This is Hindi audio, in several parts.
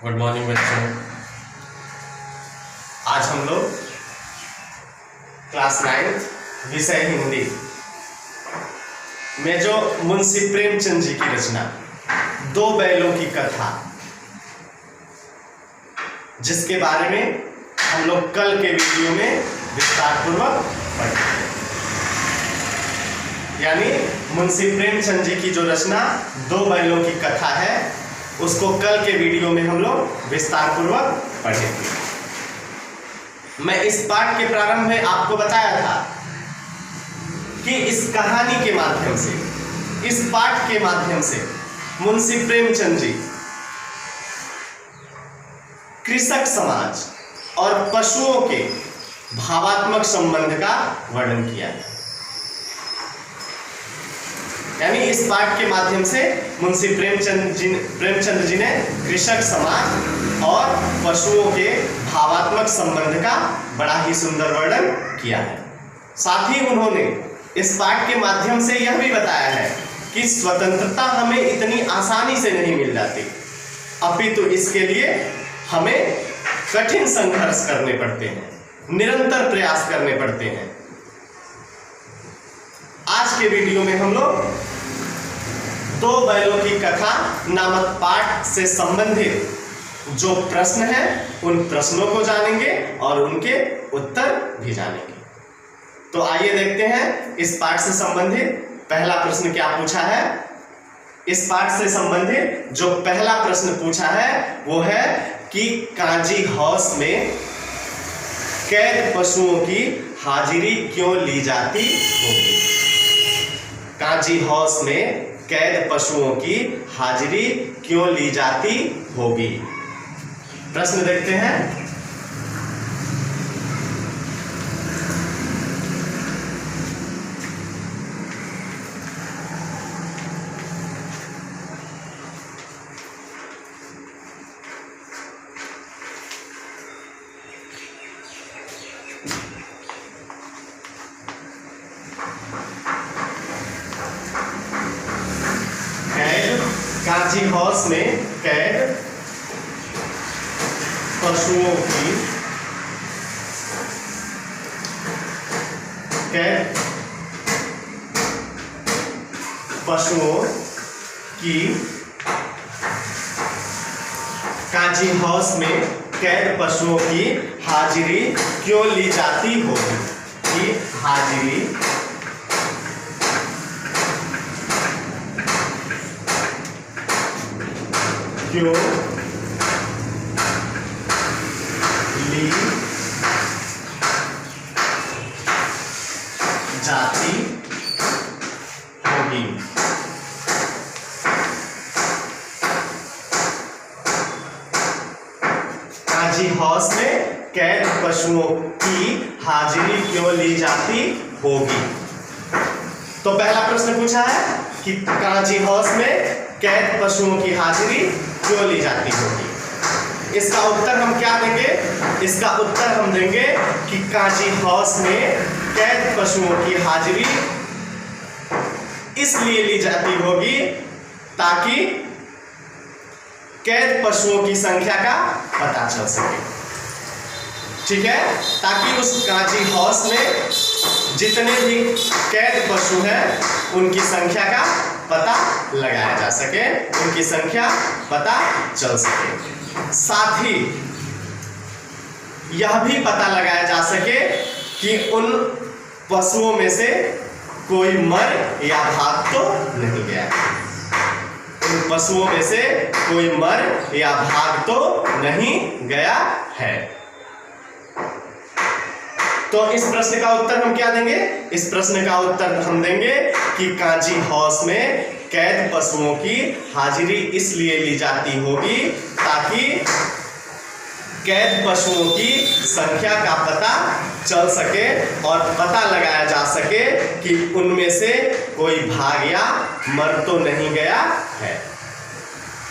गुड मॉर्निंग बच्चों। आज हम लोग क्लास 9 विषय हिंदी में जो मुंशी प्रेमचंद जी की रचना दो बैलों की कथा, जिसके बारे में हम लोग कल के वीडियो में विस्तार पूर्वक पढ़ेंगे। यानी मुंशी प्रेमचंद जी की जो रचना दो बैलों की कथा है, उसको कल के वीडियो में हम लोग विस्तार पूर्वक पढ़ेंगे। मैं इस पाठ के प्रारंभ में आपको बताया था कि इस कहानी के माध्यम से, इस पाठ के माध्यम से मुंशी प्रेमचंद जी कृषक समाज और पशुओं के भावात्मक संबंध का वर्णन किया है। यानी इस पाठ के माध्यम से मुंशी प्रेमचंद जी ने कृषक समाज और पशुओं के भावात्मक संबंध का बड़ा ही सुंदर वर्णन किया है। साथ ही उन्होंने इस पाठ के माध्यम से यह भी बताया है कि स्वतंत्रता हमें इतनी आसानी से नहीं मिल जाती, अपितु इसके लिए हमें कठिन संघर्ष करने पड़ते हैं, निरंतर प्रयास करने पड़ते हैं। आज के वीडियो में हम लोग दो बैलों की कथा नामक पाठ से संबंधित जो प्रश्न हैं उन प्रश्नों को जानेंगे और उनके उत्तर भी जानेंगे। तो आइए देखते हैं इस पाठ से संबंधित पहला प्रश्न क्या पूछा है। इस पाठ से संबंधित जो पहला प्रश्न पूछा है वो है कि काजी हाउस में कैद पशुओं की हाजिरी क्यों ली जाती होगी। काजी हाउस में कैद पशुओं की हाजिरी क्यों ली जाती होगी। प्रश्न देखते हैं। काजी हाउस में कैद पशुओं की काजी हाउस में कैद पशुओं की हाजिरी क्यों ली जाती होगी। कि हाजिरी क्यों ली जाती होगी। काजी हाउस में कैद पशुओं की हाजिरी क्यों ली जाती होगी। तो पहला प्रश्न पूछा है कि काजी हाउस में कैद पशुओं की हाजिरी क्यों ली जाती होगी। इसका उत्तर हम क्या देंगे। इसका उत्तर हम देंगे कि काजी हाउस में कैद पशुओं की हाजिरी इसलिए ली जाती होगी ताकि कैद पशुओं की संख्या का पता चल सके। ठीक है, ताकि उस काजी हाउस में जितने भी कैद पशु हैं उनकी संख्या का पता लगाया जा सके, उनकी संख्या पता चल सके। साथ ही यह भी पता लगाया जा सके कि उन पशुओं में से कोई मर या भाग तो नहीं गया। उन पशुओं में से कोई मर या भाग तो नहीं गया है। तो इस प्रश्न का उत्तर हम क्या देंगे। इस प्रश्न का उत्तर हम देंगे कि काजी हाउस में कैद पशुओं की हाजिरी इसलिए ली जाती होगी ताकि कैद पशुओं की संख्या का पता चल सके और पता लगाया जा सके कि उनमें से कोई भाग या मर तो नहीं गया है।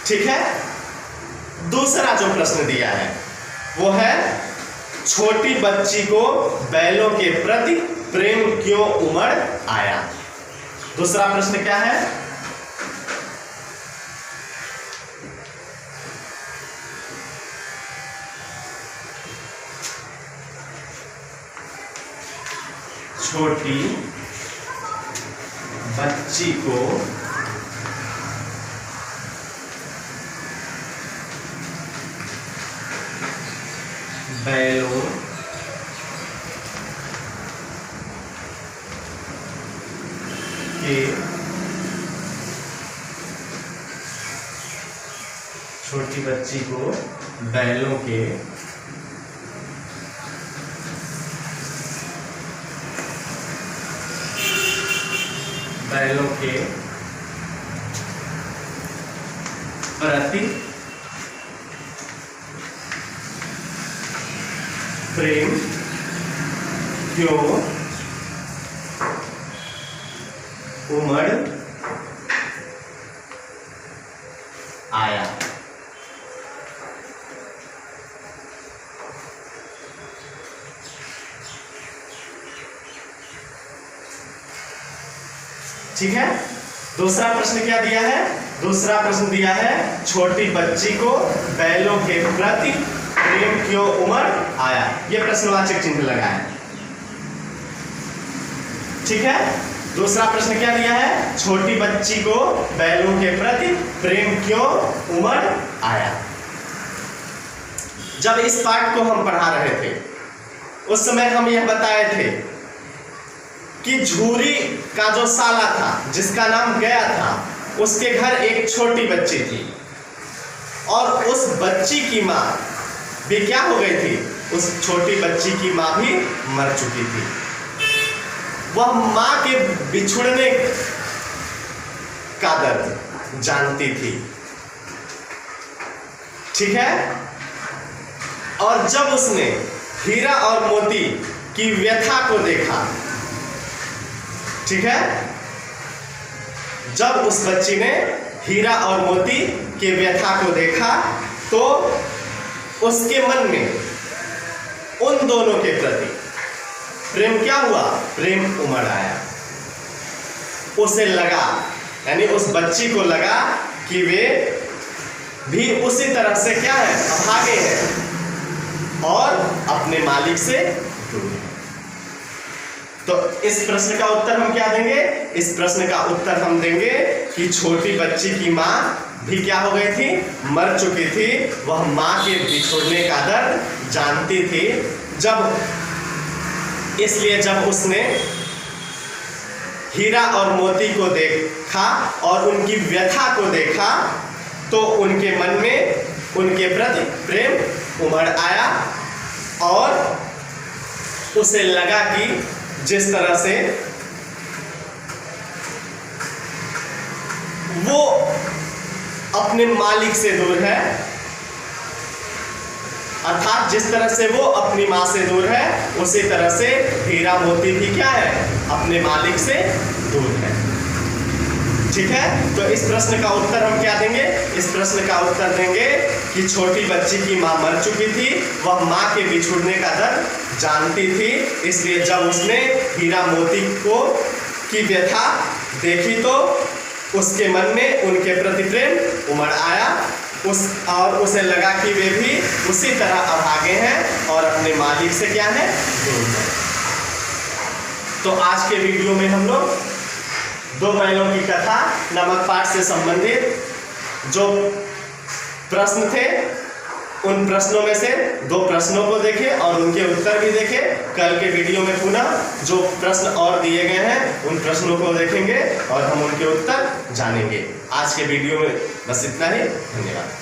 ठीक है। दूसरा जो प्रश्न दिया है वो है छोटी बच्ची को बैलों के प्रति प्रेम क्यों उमड़ आया। दूसरा प्रश्न क्या है। छोटी बच्ची को बैलों के छोटी बच्ची को बैलों के प्रति प्रेम क्यों उमड़ आया। ठीक है, दूसरा प्रश्न क्या दिया है? दूसरा प्रश्न दिया है छोटी बच्ची को बैलों के प्रति प्रेम क्यों उमड़ आया। यह प्रश्नवाचक चिन्ह लगा है। ठीक है, दूसरा प्रश्न क्या दिया है? छोटी बच्ची को बैलों के प्रति प्रेम क्यों उमड़ आया। जब इस पाठ को हम पढ़ा रहे थे उस समय हम यह बताए थे कि झूरी का जो साला था जिसका नाम गया था, उसके घर एक छोटी बच्ची थी और उस बच्ची की माँ भी क्या हो गई थी? उस छोटी बच्ची की माँ भी मर चुकी थी। वह माँ के बिछुड़ने का दर्द जानती थी। ठीक है, और जब उसने हीरा और मोती की व्यथा को देखा, ठीक है, जब उस बच्ची ने हीरा और मोती के व्यथा को देखा तो उसके मन में उन दोनों के प्रति प्रेम क्या हुआ? प्रेम उमड़ आया। उसे लगा, यानी उस बच्ची को लगा कि वे भी उसी तरह से क्या है? अभागे हैं और अपने मालिक से दूर हैं। तो इस प्रश्न का उत्तर हम क्या देंगे? इस प्रश्न का उत्तर हम देंगे कि छोटी बच्ची की माँ भी क्या हो गई थी? मर चुकी थी। वह माँ के बिछुड़ने का दर्द जानती थी। इसलिए जब उसने हीरा और मोती को देखा और उनकी व्यथा को देखा तो उनके मन में उनके प्रति प्रेम उमड़ आया और उसे लगा कि जिस तरह से वो अपने मालिक से दूर है, अर्थात जिस तरह से वो अपनी माँ से दूर है, उसी तरह से हीरा मोती भी क्या है? अपने मालिक से दूर है। ठीक है, तो इस प्रश्न का उत्तर हम क्या देंगे? इस प्रश्न का उत्तर देंगे कि छोटी बच्ची की माँ मर चुकी थी, वह माँ के बिछुड़ने का दर्द जानती थी। इसलिए जब उसने हीरा मोती की व्यथा देखी तो उसके मन में उनके प्रति प्रेम उमड़ आया और उसे लगा कि वे भी उसी तरह अभागे हैं और अपने मालिक से क्या है? दूर हैं। तो आज के वीडियो में हम लोग दो बैलों की कथा नामक पाठ से संबंधित जो प्रश्न थे उन प्रश्नों में से दो प्रश्नों को देखे और उनके उत्तर भी देखे। कल के वीडियो में पुनः जो प्रश्न और दिए गए हैं उन प्रश्नों को देखेंगे और हम उनके उत्तर जानेंगे। आज के वीडियो में बस इतना ही। धन्यवाद।